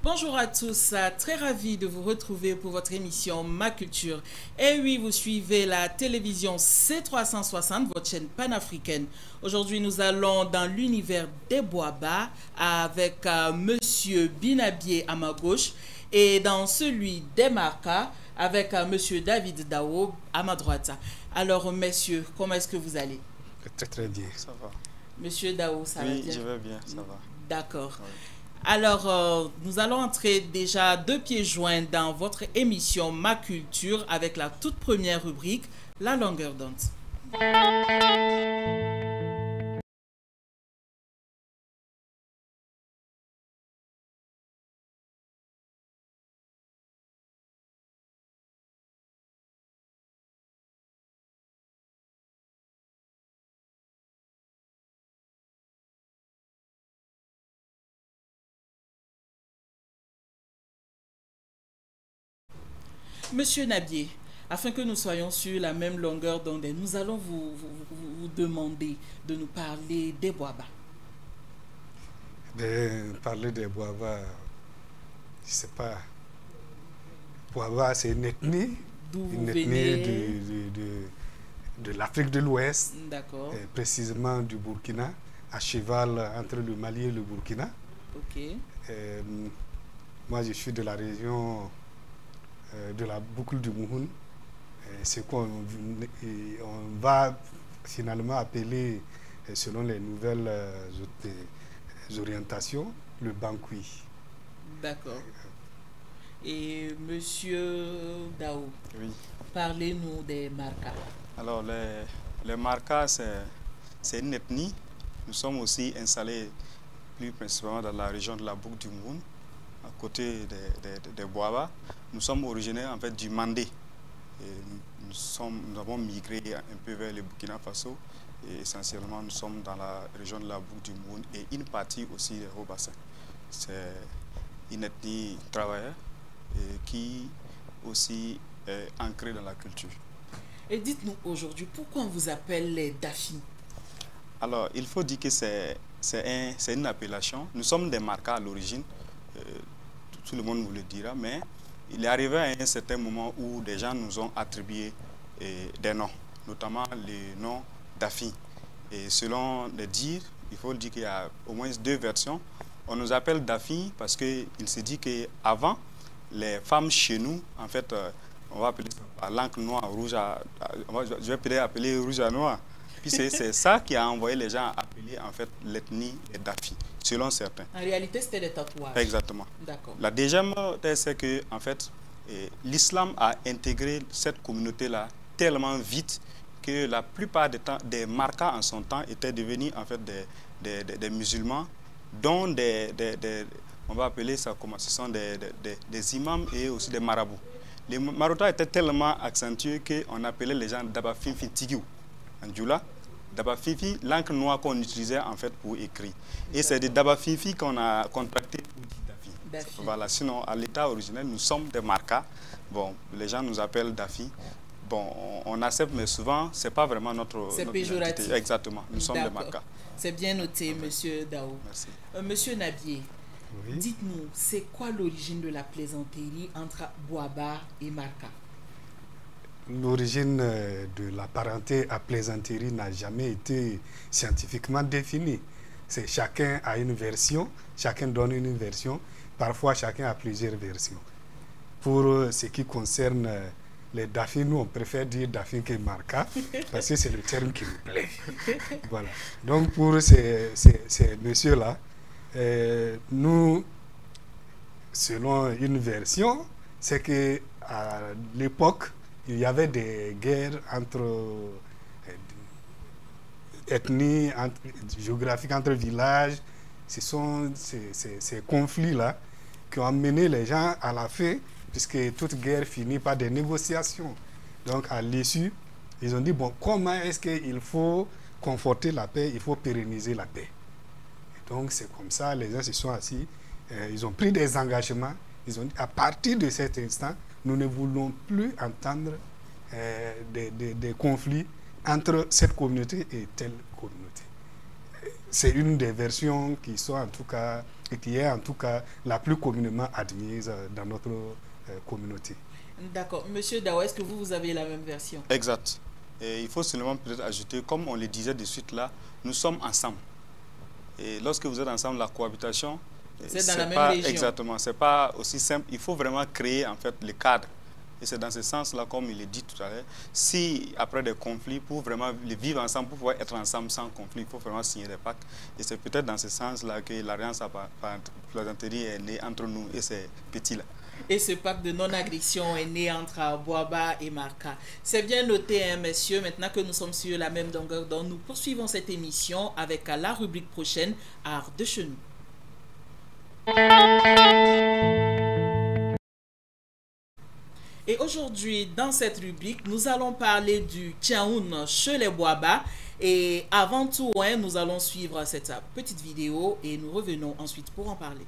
Bonjour à tous, très ravi de vous retrouver pour votre émission Ma Culture. Et oui, vous suivez la télévision C360, votre chaîne panafricaine. Aujourd'hui, nous allons dans l'univers des Boaba avec Monsieur Binabié à ma gauche et dans celui des Marca avec Monsieur David Dao à ma droite. Alors, messieurs, comment est-ce que vous allez? Très très bien. Ça va. Monsieur Dao, ça va bien? Oui, je vais bien, ça va. D'accord. Oui. Alors, nous allons entrer déjà de pieds joints dans votre émission Ma Culture avec la toute première rubrique, la longueur d'onde. Monsieur Nabié, afin que nous soyons sur la même longueur d'onde, nous allons vous demander de nous parler des Boaba. Parler des Boaba, je ne sais pas. Boaba, c'est une ethnie. D'où vous Une venez? ethnie de l'Afrique de l'Ouest, D'accord. précisément du Burkina, à cheval entre le Mali et le Burkina. Ok. Moi, je suis de la région de la boucle du Mouhoun. C'est qu'on on va finalement appeler, selon les nouvelles orientations, le Bankui. D'accord. Et Monsieur Dao, Oui. parlez-nous des Marca. Alors, les Marcas, c'est une ethnie. Nous sommes aussi installés plus principalement dans la région de la boucle du Moun, à côté des Boaba. Nous sommes originaires en fait du Mandé. Et nous avons migré un peu vers le Burkina Faso. Et essentiellement, nous sommes dans la région de la boucle du Moun et une partie aussi des Hauts-Bassins. C'est une ethnie travailleur et qui aussi est ancrée dans la culture. Et dites-nous aujourd'hui, pourquoi on vous appelle les Dafi? Alors, il faut dire que c'est une appellation. Nous sommes des Marcas à l'origine, tout le monde vous le dira, mais il est arrivé à un certain moment où des gens nous ont attribué des noms, notamment les noms Dafi. Et selon les dires, il faut dire qu'il y a au moins deux versions. On nous appelle Dafi parce qu'il se dit qu'avant, les femmes chez nous, en fait, on va appeler ça par l'encre noire, je vais peut-être appeler rouge à noir. Puis c'est ça qui a envoyé les gens à appeler en fait l'ethnie des Dafi, selon certains. En réalité, c'était des tatouages. Exactement. D'accord. La deuxième thèse, c'est que en fait, l'islam a intégré cette communauté-là tellement vite que la plupart des Marcas en son temps étaient devenus en fait des musulmans, dont on va appeler ça comment, ce sont des imams et aussi des marabouts. Les marabouts étaient tellement accentués qu'on appelait les gens Daba Finfi Tigiou en Djoula. Daba Fifi, l'encre noire qu'on utilisait en fait pour écrire. Et c'est de Daba Fifi qu'on a contracté pour Dafi. Dafi. Voilà, sinon à l'état originel, nous sommes des Marcas. Bon, les gens nous appellent Dafi. Bon, on accepte, mais souvent, ce n'est pas vraiment notre péjoratif. Identité. Exactement, nous sommes des Marcas. C'est bien noté, Monsieur Dao. Merci. Monsieur Nabié, Oui. dites-nous, c'est quoi l'origine de la plaisanterie entre Boaba et Marca? L'origine de la parenté à plaisanterie n'a jamais été scientifiquement définie. C'est chacun a une version, chacun donne une version, parfois chacun a plusieurs versions. Pour ce qui concerne les Dafi, nous on préfère dire Dafi que Marca, parce que c'est le terme qui nous plaît. Voilà. Donc pour ces messieurs-là, nous, selon une version, c'est qu'à l'époque, il y avait des guerres entre ethnies, géographiques, entre villages. Ce sont ces conflits-là qui ont amené les gens à la fin, puisque toute guerre finit par des négociations. Donc à l'issue, ils ont dit, bon, comment est-ce qu'il faut conforter la paix, il faut pérenniser la paix. Et donc c'est comme ça, les gens se sont assis, ils ont pris des engagements, ils ont dit, à partir de cet instant, nous ne voulons plus entendre des conflits entre cette communauté et telle communauté. c'est une des versions qui sont en tout cas, et qui est en tout cas la plus communément admise dans notre communauté. D'accord. Monsieur Dawa, est-ce que vous avez la même version? Exact. Et il faut seulement peut-être ajouter, comme on le disait de suite là, nous sommes ensemble. Et lorsque vous êtes ensemble, la cohabitation, c'est dans la même pas, région. exactement, c'est pas aussi simple. Il faut vraiment créer en fait le cadre. Et c'est dans ce sens-là, comme il est dit tout à l'heure, si après des conflits, pour vraiment les vivre ensemble, pour pouvoir être ensemble sans conflit, il faut vraiment signer des pactes. Et c'est peut-être dans ce sens-là que l'alliance par plaisanterie est née entre nous et ces petits-là. Et ce pacte de non-agression est né entre Boaba et Marca. C'est bien noté, hein, messieurs. Maintenant que nous sommes sur la même longueur d'onde, nous poursuivons cette émission avec la rubrique prochaine, Art de chez nous. Et aujourd'hui, dans cette rubrique, nous allons parler du Tiaoun chez les Boaba. Et avant tout, hein, nous allons suivre cette petite vidéo et nous revenons ensuite pour en parler.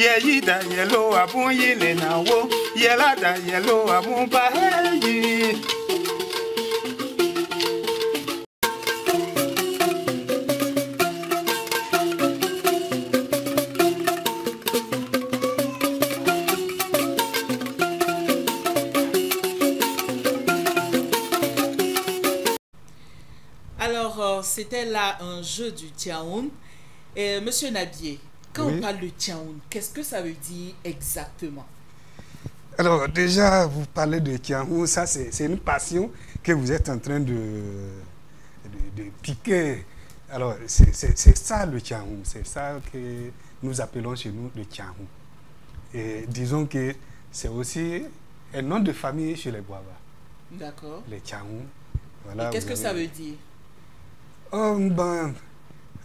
Yeyida yellow abun yele na wo yela da yellow abun ba heyi. Alors, c'était là un jeu du Tiaoun. Monsieur Nabié, quand Oui. on parle de Tiaoun, qu'est-ce que ça veut dire exactement? Alors déjà, vous parlez de Tiaoun, ça c'est une passion que vous êtes en train de piquer. Alors c'est ça le Tiaoun, c'est ça que nous appelons chez nous le Tiaoun. Et disons que c'est aussi un nom de famille chez les Boaba, D'accord. les Tiaoun. Et Voilà, qu'est-ce vous que ça avez- veut dire? Oh, ben,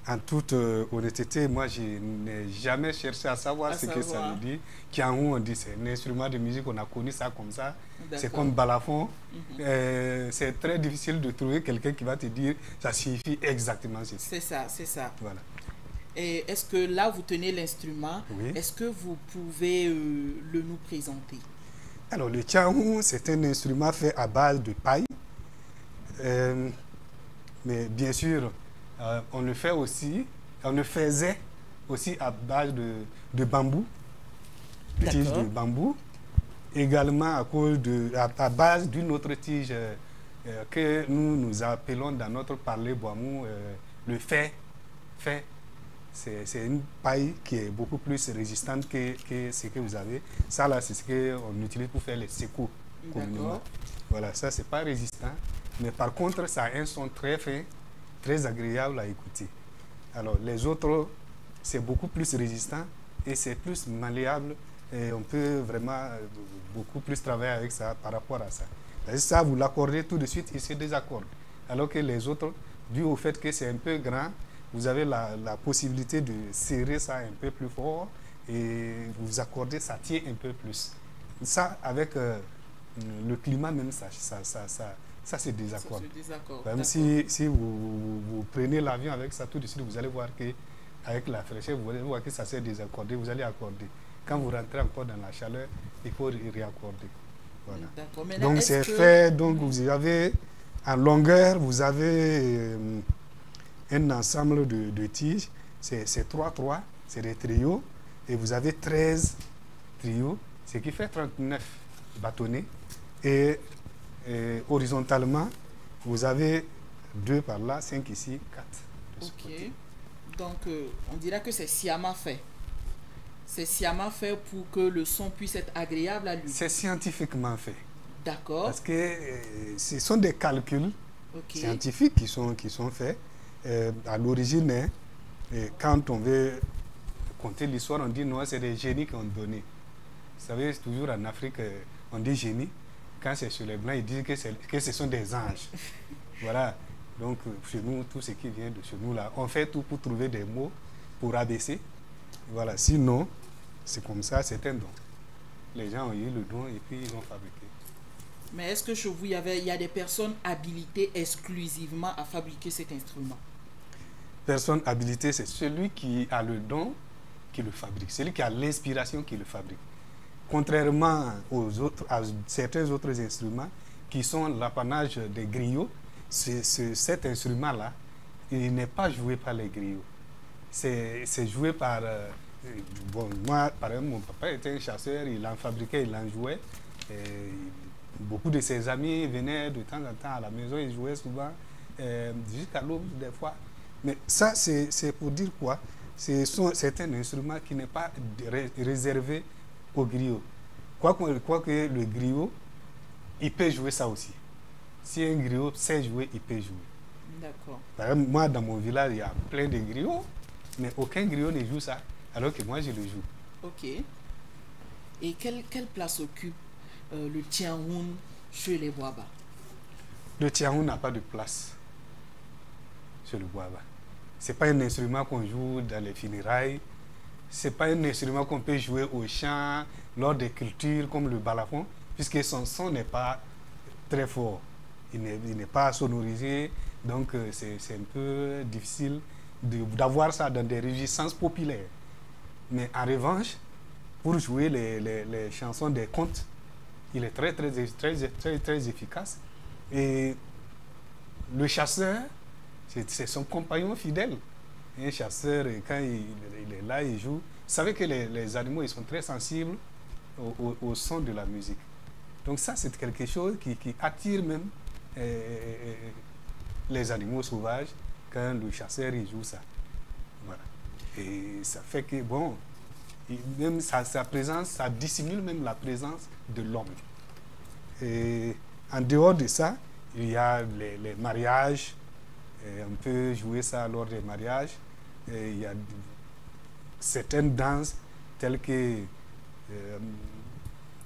en toute honnêteté, moi, je n'ai jamais cherché à savoir ce que ça savoir. veut dire. Kiaou, on dit, c'est un instrument de musique, on a connu ça comme ça. C'est D'accord. comme balafon. C'est très difficile de trouver quelqu'un qui va te dire ça signifie exactement ceci. C'est ça, c'est ça. Voilà. Et est-ce que là, vous tenez l'instrument? Oui. Est-ce que vous pouvez le nous présenter? Alors, le kiaou, c'est un instrument fait à base de paille. Mais bien sûr, on le fait aussi, on le faisait aussi à base de bambou, de tige de bambou, également à base d'une autre tige que nous appelons dans notre parler boamou le fait. C'est une paille qui est beaucoup plus résistante que ce que vous avez. Ça là, c'est ce qu'on utilise pour faire les secours communément. Voilà, ça c'est pas résistant, mais par contre ça a un son très fin, très agréable à écouter. Alors les autres, c'est beaucoup plus résistant et c'est plus malléable et on peut vraiment beaucoup plus travailler avec ça par rapport à ça. Et ça, vous l'accordez tout de suite, il se désaccorde. Alors que les autres, dû au fait que c'est un peu grand, vous avez la possibilité de serrer ça un peu plus fort et vous accordez, ça tient un peu plus. Ça, avec le climat même, ça se désaccorde. Même si vous prenez l'avion avec ça, tout de suite, vous allez voir qu'avec la fraîcheur, vous allez voir que ça s'est désaccordé, vous allez accorder. Quand vous rentrez encore dans la chaleur, il faut réaccorder. Voilà. Donc c'est fait, donc vous avez en longueur, vous avez un ensemble de tiges, c'est 3-3, c'est des trios, et vous avez 13 trios, ce qui fait 39 bâtonnets. Et horizontalement, vous avez 2 par là, 5 ici, 4. Ok. Donc, on dirait que c'est sciemment fait. C'est sciemment fait pour que le son puisse être agréable à lui. C'est scientifiquement fait. D'accord. Parce que ce sont des calculs scientifiques qui sont faits. À l'origine, Et quand on veut conter l'histoire, on dit non, c'est des génies qui ont donné. Vous savez, toujours en Afrique, on dit génie. Quand c'est sur les blancs, ils disent que ce sont des anges. Voilà. Donc, chez nous, tout ce qui vient de chez nous, là, on fait tout pour trouver des mots pour abaisser. Voilà. Sinon, c'est comme ça, c'est un don. Les gens ont eu le don et puis ils ont fabriqué. Mais est-ce que chez vous, il y a des personnes habilitées exclusivement à fabriquer cet instrument? Personne habilitée, c'est celui qui a le don qui le fabrique, celui qui a l'inspiration qui le fabrique. Contrairement à certains autres instruments qui sont l'apanage des griots, cet instrument-là, il n'est pas joué par les griots. C'est joué par... bon, moi, par exemple, mon papa était un chasseur, il en fabriquait, il en jouait. Et beaucoup de ses amis venaient de temps en temps à la maison, ils jouaient souvent, jusqu'à l'aube des fois. Mais ça, c'est pour dire quoi? C'est un instrument qui n'est pas réservé au griot. Quoique le griot, il peut jouer ça aussi. Si un griot sait jouer, il peut jouer. D'accord. Par exemple, moi, dans mon village, il y a plein de griots, mais aucun griot ne joue ça, alors que moi, je le joue. Ok. Et quelle place occupe le tiaoun chez les Waba? Le tiaoun n'a pas de place sur le Waba. Ce n'est pas un instrument qu'on joue dans les funérailles. Ce n'est pas un instrument qu'on peut jouer au chant, lors des cultures comme le balafon, puisque son son n'est pas très fort. Il n'est pas sonorisé, donc c'est un peu difficile d'avoir ça dans des réjouissances populaires. Mais en revanche, pour jouer les chansons des contes, il est très efficace. Et le chasseur, c'est son compagnon fidèle. Un chasseur, quand il est là, il joue. Vous savez que les animaux, ils sont très sensibles au son de la musique. Donc ça, c'est quelque chose qui attire même les animaux sauvages quand le chasseur, il joue ça. Voilà. Et ça fait que, bon, même sa présence, ça dissimule même la présence de l'homme. Et en dehors de ça, il y a les mariages. On peut jouer ça lors des mariages. Et il y a certaines danses telles que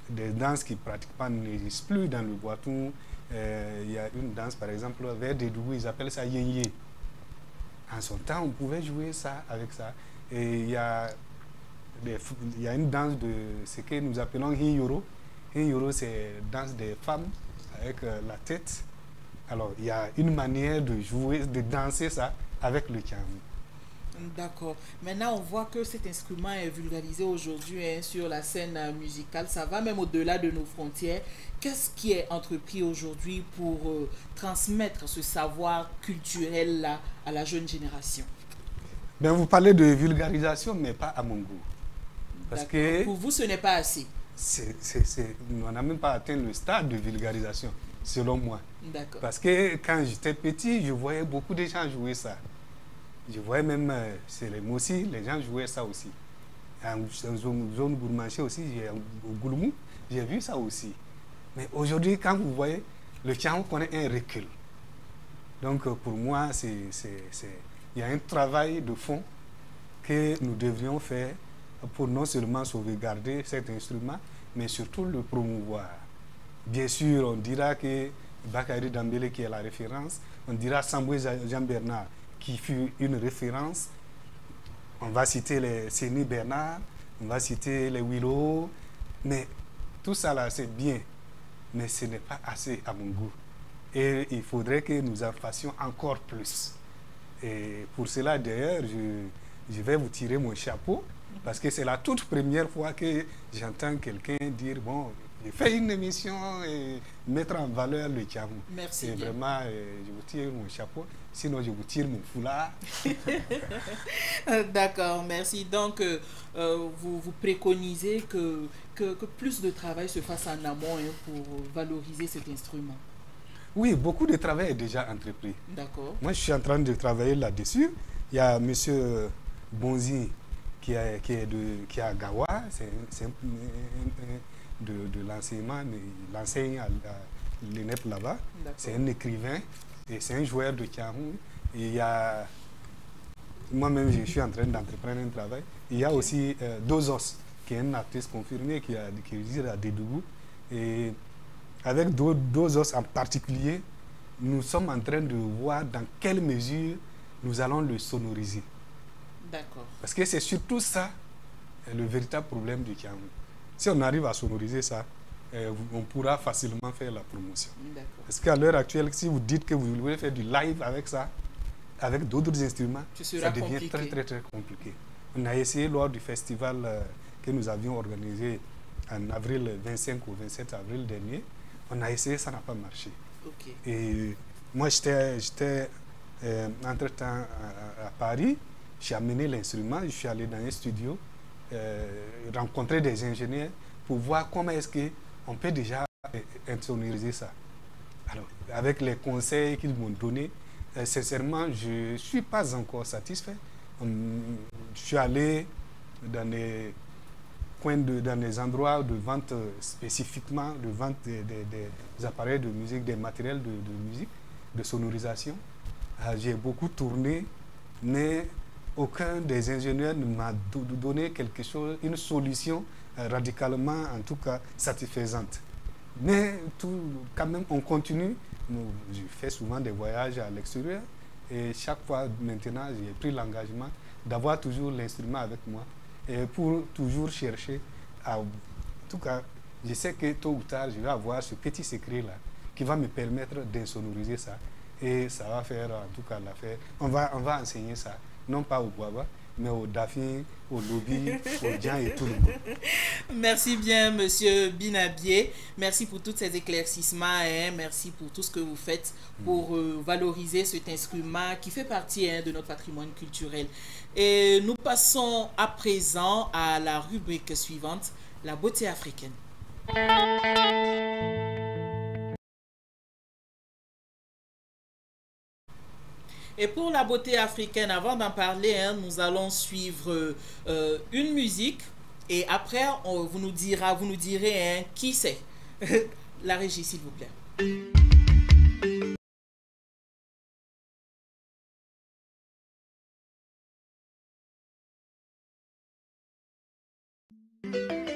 des danses qui pratiquement n'existent plus dans le Boitou. Il y a une danse, par exemple, vers des Dougous, ils appellent ça Yenye. En son temps, on pouvait jouer ça avec ça. Et il y a une danse de ce que nous appelons Hinyoro. Hinyoro, c'est la danse des femmes avec la tête. Alors, il y a une manière de jouer, de danser ça avec le tiaoun. D'accord. Maintenant, on voit que cet instrument est vulgarisé aujourd'hui sur la scène musicale. Ça va même au-delà de nos frontières. Qu'est-ce qui est entrepris aujourd'hui pour transmettre ce savoir culturel-là à la jeune génération? Bien, vous parlez de vulgarisation, mais pas à mon goût. Parce que pour vous, ce n'est pas assez. On n'a même pas atteint le stade de vulgarisation, selon moi. D'accord. Parce que quand j'étais petit, je voyais beaucoup de gens jouer ça. Je voyais même, c'est les Mossi, les gens jouaient ça aussi. En zone Gourmanché aussi, au Goulmou, j'ai vu ça aussi. Mais aujourd'hui, quand vous voyez, le tiaoun connaît un recul. Donc pour moi, il y a un travail de fond que nous devrions faire pour non seulement sauvegarder cet instrument, mais surtout le promouvoir. Bien sûr, on dira que Bakary Dambélé qui est la référence, on dira Samboué Jean-Bernard qui fut une référence. On va citer les Séni Bernard, on va citer les Willow, mais tout ça là c'est bien, mais ce n'est pas assez à mon goût. Et il faudrait que nous en fassions encore plus. Et pour cela d'ailleurs, je vais vous tirer mon chapeau, parce que c'est la toute première fois que j'entends quelqu'un dire, bon, j'ai fait une émission et mettre en valeur le tiaoun. Merci. Et vraiment, je vous tire mon chapeau, sinon je vous tire mon foulard. D'accord, merci. Donc, vous préconisez que plus de travail se fasse en amont pour valoriser cet instrument. Oui, beaucoup de travail est déjà entrepris. D'accord. Moi, je suis en train de travailler là-dessus. Il y a M. Bonzi qui est à Gawa, c'est de l'enseignement, il enseigne à l'ENEP là-bas. C'est un écrivain et c'est un joueur de tiaoun. Et il y a moi-même, je suis en train d'entreprendre un travail. Il y a aussi Dozos, qui est un artiste confirmé qui réside à Dédougou. Et avec Dozos en particulier, nous sommes en train de voir dans quelle mesure nous allons le sonoriser. D'accord. Parce que c'est surtout ça le véritable problème du Cameroun. Si on arrive à sonoriser ça, on pourra facilement faire la promotion. Parce qu'à l'heure actuelle, si vous dites que vous voulez faire du live avec ça, avec d'autres instruments, ça devient très compliqué. On a essayé lors du festival que nous avions organisé en avril 25 ou 27 avril dernier. On a essayé, ça n'a pas marché. Okay. Et moi, j'étais entre-temps à Paris. J'ai amené l'instrument, je suis allé dans un studio, rencontrer des ingénieurs pour voir comment est-ce qu'on peut déjà insonoriser ça. Alors, avec les conseils qu'ils m'ont donnés, sincèrement, je ne suis pas encore satisfait. Je suis allé dans des coins, dans des endroits de vente spécifiquement, de vente des appareils de musique, des matériels de musique, de sonorisation. J'ai beaucoup tourné, mais aucun des ingénieurs ne m'a donné quelque chose, une solution radicalement, en tout cas, satisfaisante. Mais quand même, on continue. Je fais souvent des voyages à l'extérieur et chaque fois, maintenant, j'ai pris l'engagement d'avoir toujours l'instrument avec moi et pour toujours chercher en tout cas, je sais que tôt ou tard, je vais avoir ce petit secret-là qui va me permettre d'insonoriser ça et ça va faire, en tout cas, l'affaire. On va enseigner ça, non pas au Guava, mais au Dafi, au Lobby, au Djan et tout le monde. Merci bien, Monsieur Binabié. Merci pour tous ces éclaircissements. Merci pour tout ce que vous faites pour valoriser cet instrument qui fait partie de notre patrimoine culturel. Et nous passons à présent à la rubrique suivante, la beauté africaine. Et pour la beauté africaine, avant d'en parler, nous allons suivre une musique et après, vous nous direz qui c'est. La régie, s'il vous plaît. Hey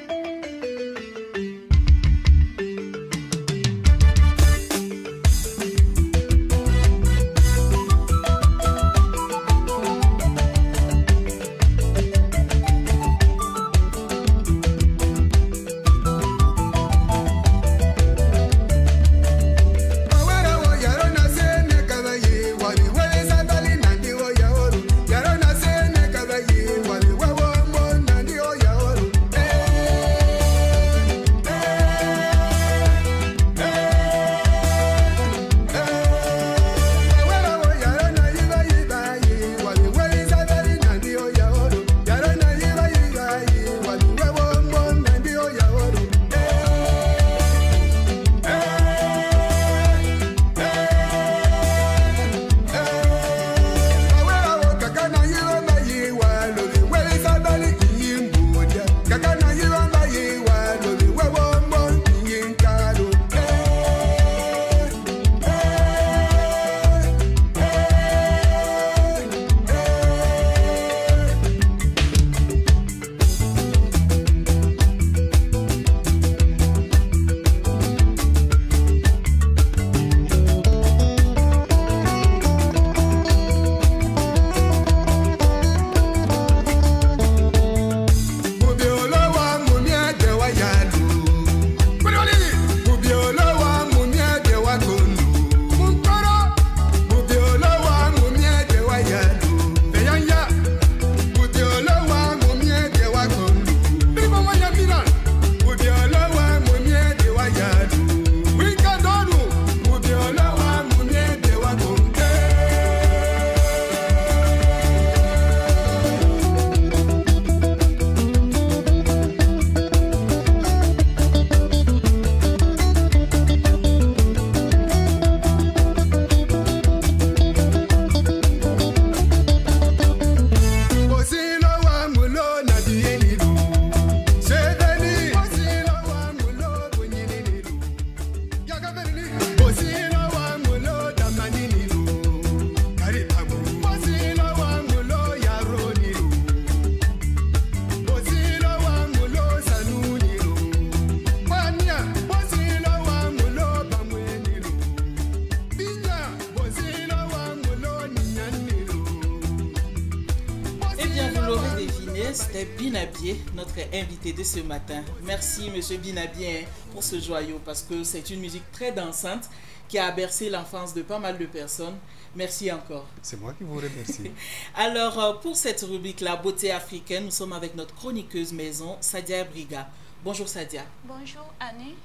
bien, vous l'aurez deviné, c'était Binabié, notre invité de ce matin. Merci, monsieur Binabié, pour ce joyau, parce que c'est une musique très dansante qui a bercé l'enfance de pas mal de personnes. Merci encore. C'est moi qui vous remercie. Alors, pour cette rubrique, la beauté africaine, nous sommes avec notre chroniqueuse maison, Sadia Briga. Bonjour Sadia. Bonjour Annie.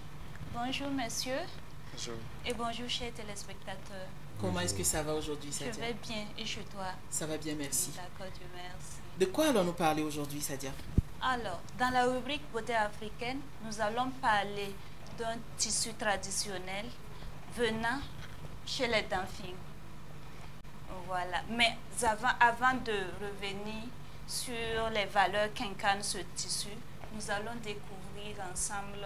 Bonjour messieurs. Bonjour. Et bonjour chers téléspectateurs. Comment est-ce que ça va aujourd'hui, Sadia? Je vais bien, et chez toi? Ça va bien, merci. D'accord, Dieu merci. De quoi allons-nous parler aujourd'hui, Sadia? Alors, dans la rubrique beauté africaine, nous allons parler d'un tissu traditionnel venant chez les Danfing. Voilà. Mais avant de revenir sur les valeurs qu'incarne ce tissu, nous allons découvrir ensemble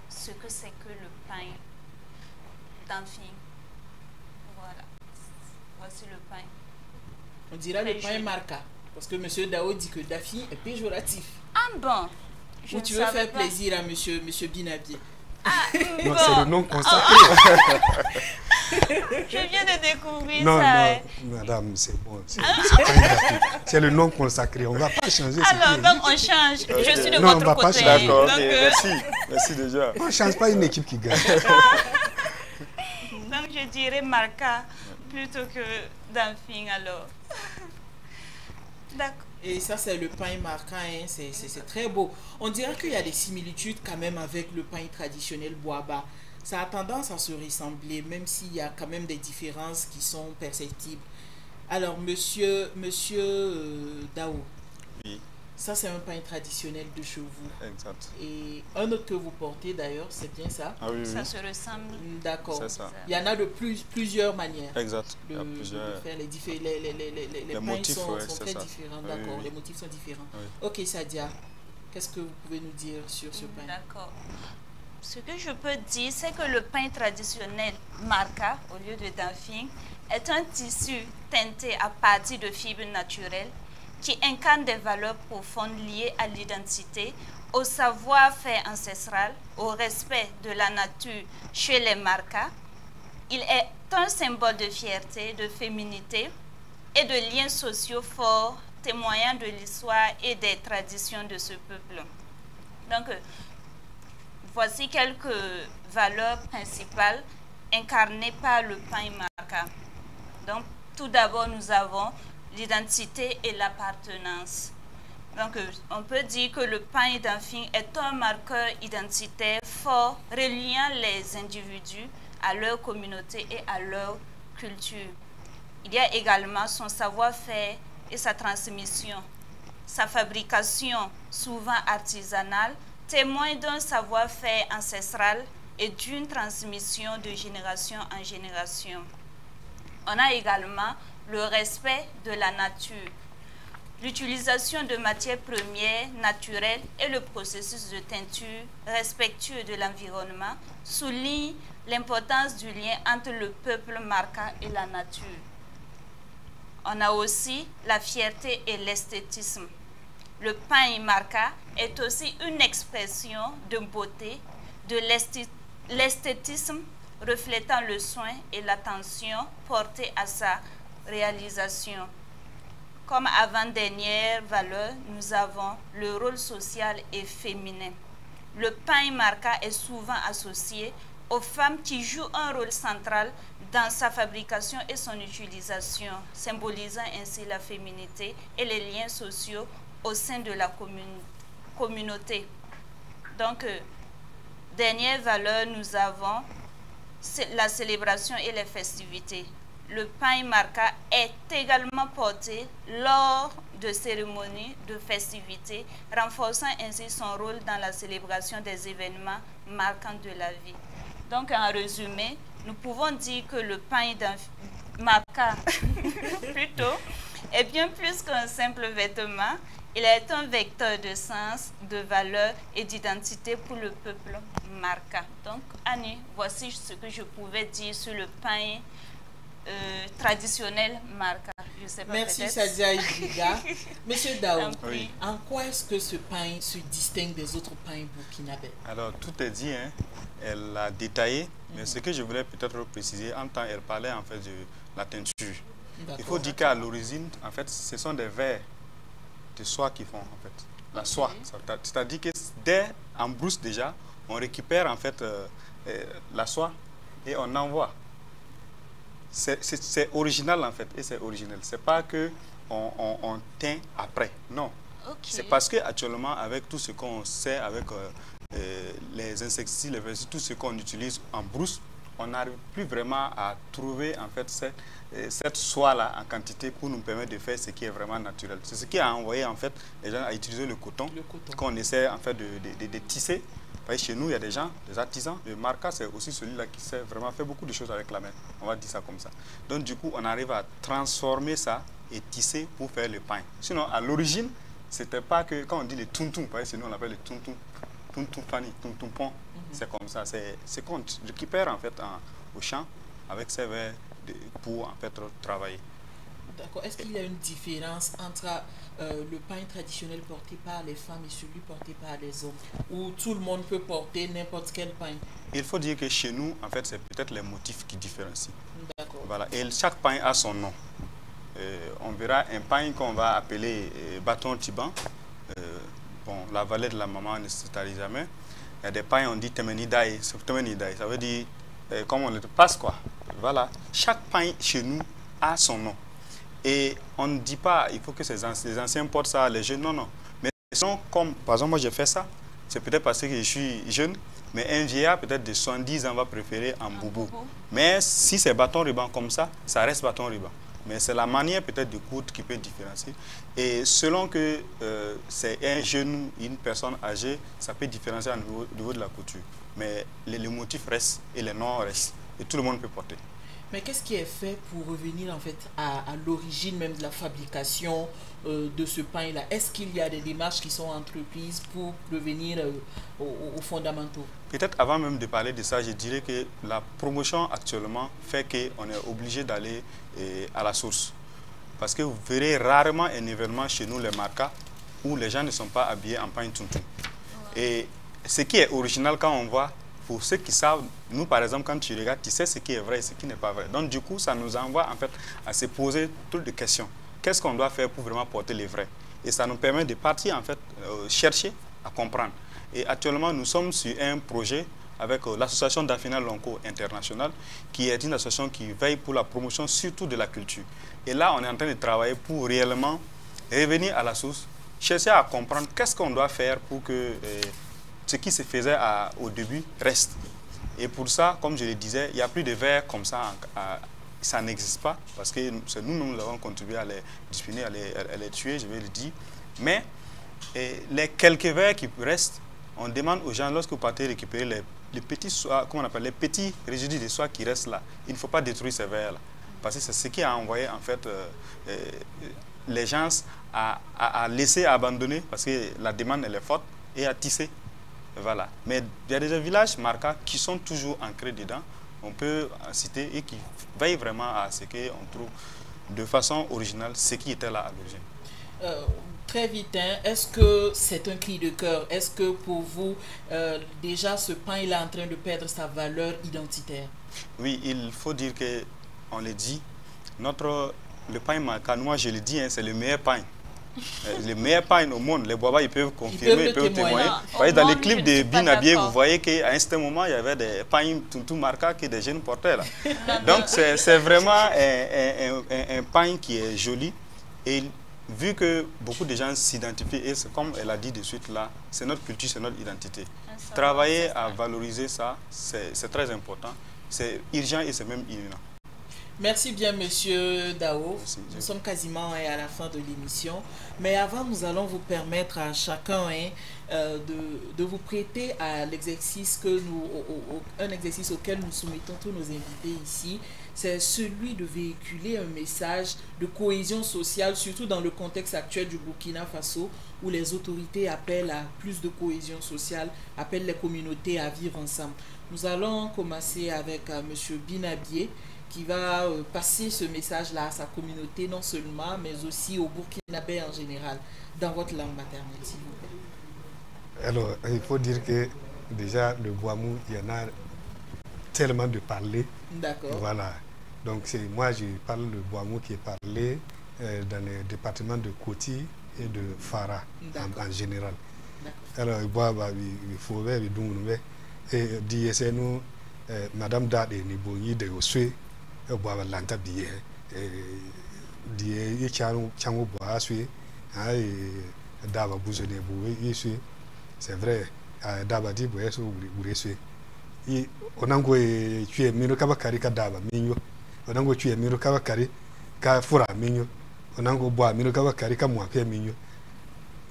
ce que c'est que le pain Danfing. Voilà. Voici le pain. On dira le pain marca, parce que M. Dao dit que Dafi est péjoratif. Ah bon? Ou tu veux faire plaisir à monsieur Binabié? Non, c'est le nom consacré. Je viens de découvrir non, ça. Non, madame, c'est bon. C'est le nom consacré. On ne va pas changer. Alors, donc on change. Je suis de non, votre on va côté. pas changer. D'accord, Donc, ok, merci. Merci déjà. On ne change pas une équipe qui gagne. donc je dirais Marca plutôt que Danfing alors. D'accord. Et ça, c'est le pain marquant, hein. C'est très beau. On dirait qu'il y a des similitudes quand même avec le pain traditionnel Boaba. Ça a tendance à se ressembler, même s'il y a quand même des différences qui sont perceptibles. Alors, monsieur Dao, Oui, ça c'est un pain traditionnel de chez vous. exact. Et un autre que vous portez d'ailleurs, c'est bien ça? Ah oui, Ça oui. se ressemble. D'accord. C'est ça. Il y en a de plusieurs manières. Exact. Il y a de plusieurs. faire les pains motifs, sont ouais, c'est très ça. différents, Oui, d'accord, oui. les motifs sont différents. Oui. Ok Sadia, qu'est-ce que vous pouvez nous dire sur ce pain? D'accord. Ce que je peux dire, c'est que le pain traditionnel Marca, au lieu de Danfing, est un tissu teinté à partir de fibres naturelles qui incarne des valeurs profondes liées à l'identité, au savoir-faire ancestral, au respect de la nature chez les Marca. Il est un symbole de fierté, de féminité et de liens sociaux forts, témoignant de l'histoire et des traditions de ce peuple. Donc, voici quelques valeurs principales incarnées par le pain marca. Donc, tout d'abord, nous avons l'identité et l'appartenance. Donc, on peut dire que le pain Danfing est un marqueur identitaire fort, reliant les individus à leur communauté et à leur culture. Il y a également son savoir-faire et sa transmission. Sa fabrication, souvent artisanale, témoigne d'un savoir-faire ancestral et d'une transmission de génération en génération. On a également le respect de la nature. L'utilisation de matières premières naturelles et le processus de teinture respectueux de l'environnement soulignent l'importance du lien entre le peuple marca et la nature. On a aussi la fierté et l'esthétisme. Le pain marca est aussi une expression de beauté, de l'esthétisme reflétant le soin et l'attention portée à sa réalisation. Comme avant-dernière valeur, nous avons le rôle social et féminin. Le pain marca est souvent associé aux femmes qui jouent un rôle central dans sa fabrication et son utilisation, symbolisant ainsi la féminité et les liens sociaux au sein de la communauté. Donc, dernière valeur, nous avons la célébration et les festivités. Le pain marca est également porté lors de cérémonies, de festivités, renforçant ainsi son rôle dans la célébration des événements marquants de la vie. Donc, en résumé, nous pouvons dire que le pain marca plutôt est bien plus qu'un simple vêtement. Il est un vecteur de sens, de valeur et d'identité pour le peuple marca. Donc, Annie, voici ce que je pouvais dire sur le pain traditionnel marca. Je sais pas. Merci Sadia Ibriga. Monsieur Dao, Oui. en quoi est-ce que ce pain se distingue des autres pains burkinabés? Alors, tout est dit, hein. Elle l'a détaillé, mais ce que je voulais peut-être préciser, en temps, elle parlait en fait de la teinture. Il faut dire qu'à l'origine, en fait, ce sont des vers de soie qu'ils font en fait. La soie, c'est-à-dire que dès en brousse déjà, on récupère en fait la soie et on envoie. C'est original en fait et c'est original. C'est pas que on teint après, non. C'est parce que actuellement avec tout ce qu'on sait avec les insecticides, tout ce qu'on utilise en brousse, on n'arrive plus vraiment à trouver en fait cette soie-là en quantité pour nous permettre de faire ce qui est vraiment naturel. C'est ce qui a envoyé en fait les gens à utiliser le coton. Qu'on essaie en fait de tisser. Chez nous, il y a des gens, des artisans. Le marca, c'est aussi celui-là qui sait vraiment faire beaucoup de choses avec la main. On va dire ça comme ça. Donc du coup, on arrive à transformer ça et tisser pour faire le pain. Sinon, à l'origine, c'était pas que, quand on dit les tontons, chez nous on appelle les tontons, tontons fanny, tontons pont, c'est comme ça. C'est qu'on récupère en fait au champ avec ses verres pour en fait travailler. D'accord. Est-ce qu'il y a une différence entre le pain traditionnel porté par les femmes et celui porté par les hommes, où tout le monde peut porter n'importe quel pain? Il faut dire que chez nous, en fait, c'est peut-être les motifs qui différencient. D'accord. Voilà. Et chaque pain a son nom. On verra un pain qu'on va appeler bâton tiban. Bon, la vallée de la maman ne se tarit jamais. Il y a des pains, on dit temenidaï. Ça veut dire, comme on le passe, quoi. Voilà. Chaque pain chez nous a son nom. Et on ne dit pas, il faut que les anciens portent ça, les jeunes, non, non. Mais sinon, comme, par exemple, moi j'ai fait ça, c'est peut-être parce que je suis jeune, mais un vieillard, peut-être de 70 ans, va préférer un boubou. Mais si c'est bâton ruban comme ça reste bâton ruban. Mais c'est la manière peut-être de coudre qui peut différencier. Et selon que c'est un jeune, une personne âgée, ça peut différencier au niveau de la couture. Mais les motifs restent et les noms restent. Et tout le monde peut porter. Mais qu'est-ce qui est fait pour revenir en fait à l'origine même de la fabrication de ce pain-là? Est-ce qu'il y a des démarches qui sont entreprises pour revenir aux fondamentaux? Peut-être avant même de parler de ça, je dirais que la promotion actuellement fait qu'on est obligé d'aller à la source. Parce que vous verrez rarement un événement chez nous, les marcas, où les gens ne sont pas habillés en pain tuntum. Et ce qui est original quand on voit, pour ceux qui savent, nous par exemple, quand tu regardes, tu sais ce qui est vrai et ce qui n'est pas vrai. Donc du coup, ça nous envoie en fait à se poser toutes les questions. Qu'est-ce qu'on doit faire pour vraiment porter les vrais? Et ça nous permet de partir en fait chercher à comprendre. Et actuellement, nous sommes sur un projet avec l'association d'Afina Lonco International, qui est une association qui veille pour la promotion surtout de la culture. Et là, on est en train de travailler pour réellement revenir à la source, chercher à comprendre qu'est-ce qu'on doit faire pour que ce qui se faisait au début reste. Et pour ça, comme je le disais, il n'y a plus de verres comme ça, ça n'existe pas, parce que c'est nous avons contribué à les discipliner, à les tuer, je vais le dire. Mais les quelques verres qui restent, on demande aux gens, lorsque vous partez récupérer les petits soies, comment on appelle, les petits résidus de soie qui restent là, il ne faut pas détruire ces verres-là. Parce que c'est ce qui a envoyé en fait les gens à laisser abandonner, parce que la demande elle est forte, et à tisser. Voilà. Mais il y a des villages marquants qui sont toujours ancrés dedans, on peut citer, et qui veillent vraiment à ce qu'on trouve de façon originale ce qui était là à l'origine. Très vite, hein, est-ce que c'est un cri de cœur? Est-ce que pour vous, déjà ce pain est en train de perdre sa valeur identitaire? Oui, il faut dire que, on le dit, le pain marcanois, je le dis, hein, c'est le meilleur pain. Le meilleur pain au monde, les Boabas ils peuvent confirmer, ils peuvent témoigner. Vous voyez, dans les clips de Binabié, vous voyez qu'à un certain moment, il y avait des pains tout marquants que des jeunes portaient là. Donc c'est vraiment un pain qui est joli. Et vu que beaucoup de gens s'identifient, et comme elle a dit de suite là, c'est notre culture, c'est notre identité. Travailler à valoriser ça, c'est très important. C'est urgent et c'est même imminent. Merci bien, Monsieur Dao. Nous sommes quasiment à la fin de l'émission. Mais avant, nous allons vous permettre à chacun de vous prêter à l'exercice un exercice auquel nous soumettons tous nos invités ici. C'est celui de véhiculer un message de cohésion sociale, surtout dans le contexte actuel du Burkina Faso, où les autorités appellent à plus de cohésion sociale, appellent les communautés à vivre ensemble. Nous allons commencer avec Monsieur Binabié, qui va passer ce message-là à sa communauté, non seulement, mais aussi au Burkinabé en général, dans votre langue maternelle, s'il vous plaît. Alors, il faut dire que déjà, le Boamou, il y en a tellement de parler. D'accord. Voilà. Donc, moi, je parle le Boamou qui est parlé dans le département de Koti, et de Farah en général. Alors, il faut voir, et dire c'est nous, Madame Dade, ni bonyi de Oswe, et boire l'anta billet, et dire, chango bois, sué, et Daba bousonné, boué, c'est vrai, Daba dit, bois, bourré, sué. Onango tu es miro kaba kari ka daba minyo onango tu es miro kaba kari ka fura minyo onango boa miro kaba kari ka mwa pe minyo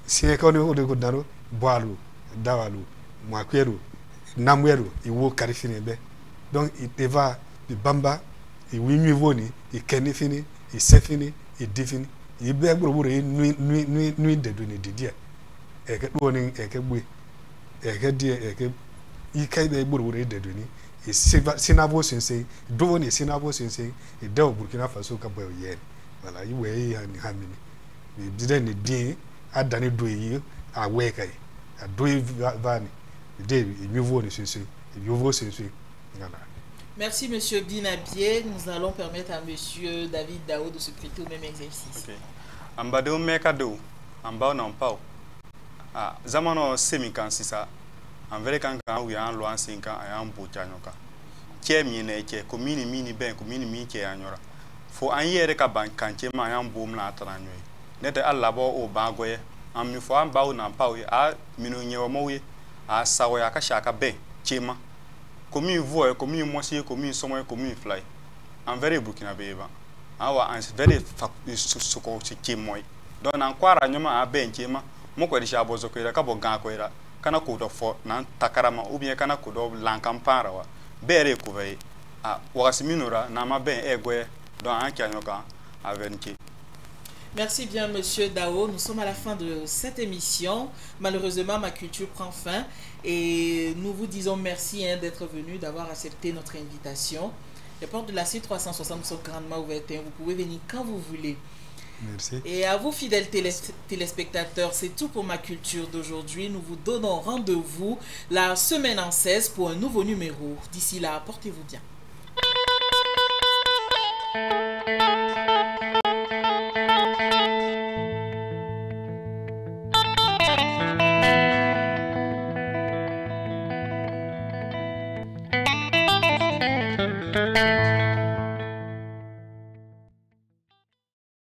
si e ko no de godaro boalu dawalu mwa kwero namwero iwo kari fini be donc il te va de bamba i winyu voni i keni fini i se fini i difini i be gboro nui de doni didia e ke do ni e ke gbe e ke die e ke i kai be gboro de doni e sinavo sense do ni sinavo sense e de Burkina Faso ka boy yen voilà i we ha mini bi de ni din adani do yi a we kai a do va ni de mieux ni sense e mieux sense voilà. Merci Monsieur Binabié. Nous allons permettre à Monsieur David Dao de se prêter au même exercice. Okay. Ambado mekado ambao na mpao zamano semi-kansisa envers quand on a loin 5 ans à un bout de qui mine qui commune mini ben commune mi qui anyora faut en yere ka ban kanche ma yan boom na tranyo net alla bo o bagoye am mi fo am bawo na pawo a minu nyewo mowe a sawo ya ka shaka ben chema commune voie commune mosi commune somo commune fly envers Burkina Beba awa en very soko chimoy don an kwara nyoma a ben chema mo ko di shabo zo ko ka bo gan ko ira kana ko do fo nan takarama ou bien kana ko do lankampara wa bere ko vey wakasiminoura na ma ben egwe don an kianoka avenki. Merci bien Monsieur Dao. Nous sommes à la fin de cette émission. Malheureusement, ma culture prend fin et nous vous disons merci d'être venu, d'avoir accepté notre invitation. Les portes de la C360 sont grandement ouvertes. Vous pouvez venir quand vous voulez. Merci. Et à vous, fidèles téléspectateurs, c'est tout pour ma culture d'aujourd'hui. Nous vous donnons rendez-vous la semaine en 16 pour un nouveau numéro. D'ici là, portez-vous bien.